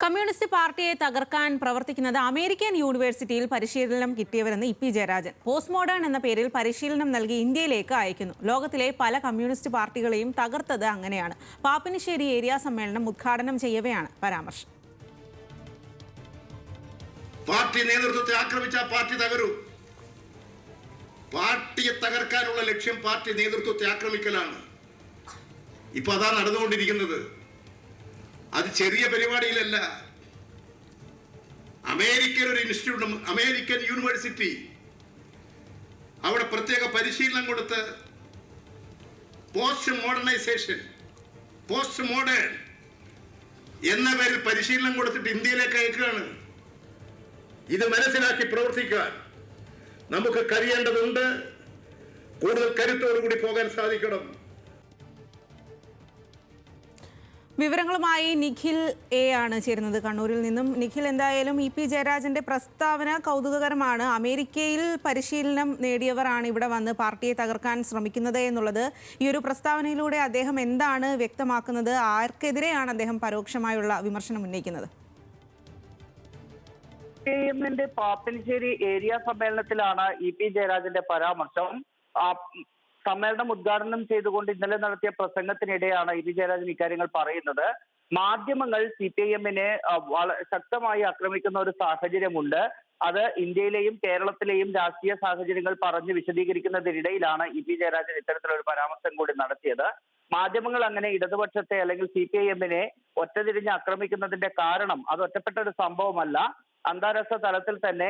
Communist പാർട്ടിയെ തകർക്കാൻ പ്രവർത്തിക്കുന്നത് അമേരിക്കൻ യൂണിവേഴ്സിറ്റിയിൽ പരിശീലനം കിട്ടിയവരെന്ന് E P Jayarajan. Post modern എന്ന പേരിൽ പരിശീലനം നൽകി ഇന്ത്യയിലേക്ക് അയക്കുന്നു. ലോകത്തിലെ പല കമ്മ്യൂണിസ്റ്റ് പാർട്ടികളെയും തകർത്തത് അങ്ങനെയാണ്. പാപ്പിനിശ്ശേരി ഏരിയ സമ്മേളനം ഉദ്ഘാടനം ചെയ്യവെയാണ് പരാമർശം. പാർട്ടി നേതൃത്വത്തെ ആക്രമിച്ച പാർട്ടി തകരൂ. പാർട്ടിയെ തകർക്കാനുള്ള ലക്ഷ്യം പാർട്ടി നേതൃത്വത്തെ ആക്രമിക്കലാണ്. ഇപ്പൊ അതാ നടന്നുകൊണ്ടിരിക്കുന്നത്. അത് ചെറിയ പരിപാടിയിലല്ല. അമേരിക്കൻ ഒരു ഇൻസ്റ്റിറ്റ്യൂട്ട്, അമേരിക്കൻ യൂണിവേഴ്സിറ്റി, അവിടെ പ്രത്യേക പരിശീലനം കൊടുത്ത് പോസ്റ്റ് മോഡേണൈസേഷൻ, പോസ്റ്റ് മോഡേൺ എന്ന പേരിൽ പരിശീലനം കൊടുത്തിട്ട് ഇന്ത്യയിലേക്ക് അയക്കുകയാണ്. ഇത് മനസ്സിലാക്കി പ്രവർത്തിക്കാൻ നമുക്ക് കഴിയേണ്ടതുണ്ട്. കൂടുതൽ കരുത്തോടുകൂടി പോകാൻ സാധിക്കണം. വിവരങ്ങളുമായി നിഖിൽ എ ആണ് ചേരുന്നത് കണ്ണൂരിൽ നിന്നും. നിഖിൽ, എന്തായാലും ഇ പി ജയരാജന്റെ പ്രസ്താവന കൗതുകകരമാണ്. അമേരിക്കയിൽ പരിശീലനം നേടിയവരാണ് ഇവിടെ വന്ന് പാർട്ടിയെ തകർക്കാൻ ശ്രമിക്കുന്നത് എന്നുള്ളത്. ഈ ഒരു പ്രസ്താവനയിലൂടെ അദ്ദേഹം എന്താണ് വ്യക്തമാക്കുന്നത്? ആർക്കെതിരെയാണ് അദ്ദേഹം പരോക്ഷമായുള്ള വിമർശനം ഉന്നയിക്കുന്നത്? ന്റെ പാപ്പിനിശ്ശേരി ഏരിയ സമ്മേളനത്തിലാണ് ഇ പി ജയരാജന്റെ പരാമർശം. സമ്മേളനം ഉദ്ഘാടനം ചെയ്തുകൊണ്ട് ഇന്നലെ നടത്തിയ പ്രസംഗത്തിനിടെയാണ് ഇ പി ജയരാജൻ ഇക്കാര്യങ്ങൾ പറയുന്നത്. മാധ്യമങ്ങൾ CPIM-നെ ശക്തമായി ആക്രമിക്കുന്ന ഒരു സാഹചര്യമുണ്ട്. അത് ഇന്ത്യയിലെയും കേരളത്തിലെയും രാഷ്ട്രീയ സാഹചര്യങ്ങൾ പറഞ്ഞ് വിശദീകരിക്കുന്നതിനിടയിലാണ് ഇ പി ജയരാജൻ ഇത്തരത്തിലൊരു പരാമർശം കൂടി നടത്തിയത്. മാധ്യമങ്ങൾ അങ്ങനെ ഇടതുപക്ഷത്തെ അല്ലെങ്കിൽ CPIM-നെ ഒറ്റതിരിഞ്ഞ് ആക്രമിക്കുന്നതിന്റെ കാരണം അത് ഒറ്റപ്പെട്ട ഒരു സംഭവമല്ല. അന്താരാഷ്ട്ര തലത്തിൽ തന്നെ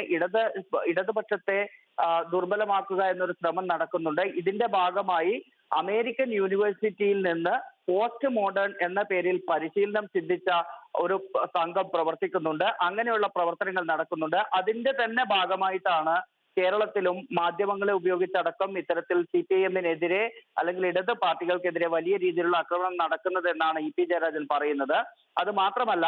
ഇടതുപക്ഷത്തെ ദുർബലമാക്കുക എന്നൊരു ശ്രമം നടക്കുന്നുണ്ട്. ഇതിന്റെ ഭാഗമായി അമേരിക്കൻ യൂണിവേഴ്സിറ്റിയിൽ നിന്ന് പോസ്റ്റ് മോഡേൺ എന്ന പേരിൽ പരിശീലനം സിദ്ധിച്ച ഒരു സംഘം പ്രവർത്തിക്കുന്നുണ്ട്. അങ്ങനെയുള്ള പ്രവർത്തനങ്ങൾ നടക്കുന്നുണ്ട്. അതിന്റെ തന്നെ ഭാഗമായിട്ടാണ് കേരളത്തിലും മാധ്യമങ്ങളെ ഉപയോഗിച്ചടക്കം ഇത്തരത്തിൽ CPIM-നെതിരെ അല്ലെങ്കിൽ ഇടത് പാർട്ടികൾക്കെതിരെ വലിയ രീതിയിലുള്ള ആക്രമണം നടക്കുന്നത് എന്നാണ് ഇ പി ജയരാജൻ പറയുന്നത്. അത് മാത്രമല്ല,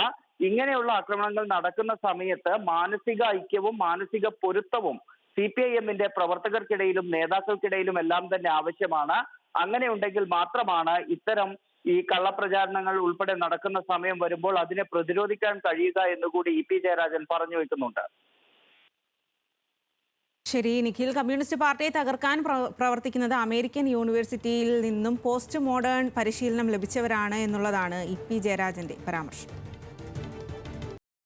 ഇങ്ങനെയുള്ള ആക്രമണങ്ങൾ നടക്കുന്ന സമയത്ത് മാനസിക ഐക്യവും മാനസിക പൊരുത്തവും CPIM-ന്റെ പ്രവർത്തകർക്കിടയിലും നേതാക്കൾക്കിടയിലും എല്ലാം തന്നെ ആവശ്യമാണ്. അങ്ങനെ ഉണ്ടെങ്കിൽ മാത്രമാണ് ഇത്തരം ഈ കള്ളപ്രചാരണങ്ങൾ ഉൾപ്പെടെ നടക്കുന്ന സമയം വരുമ്പോൾ അതിനെ പ്രതിരോധിക്കാൻ കഴിയുക എന്നുകൂടി ഇ പി ജയരാജൻ പറഞ്ഞു വെക്കുന്നുണ്ട്. ശരി നിഖിൽ, കമ്മ്യൂണിസ്റ്റ് പാർട്ടിയെ തകർക്കാൻ പ്രവർത്തിക്കുന്നത് അമേരിക്കൻ യൂണിവേഴ്സിറ്റിയിൽ നിന്നും പോസ്റ്റ് മോഡേൺ പരിശീലനം ലഭിച്ചവരാണ് എന്നുള്ളതാണ് ഇ പി ജയരാജന്റെ പരാമർശം.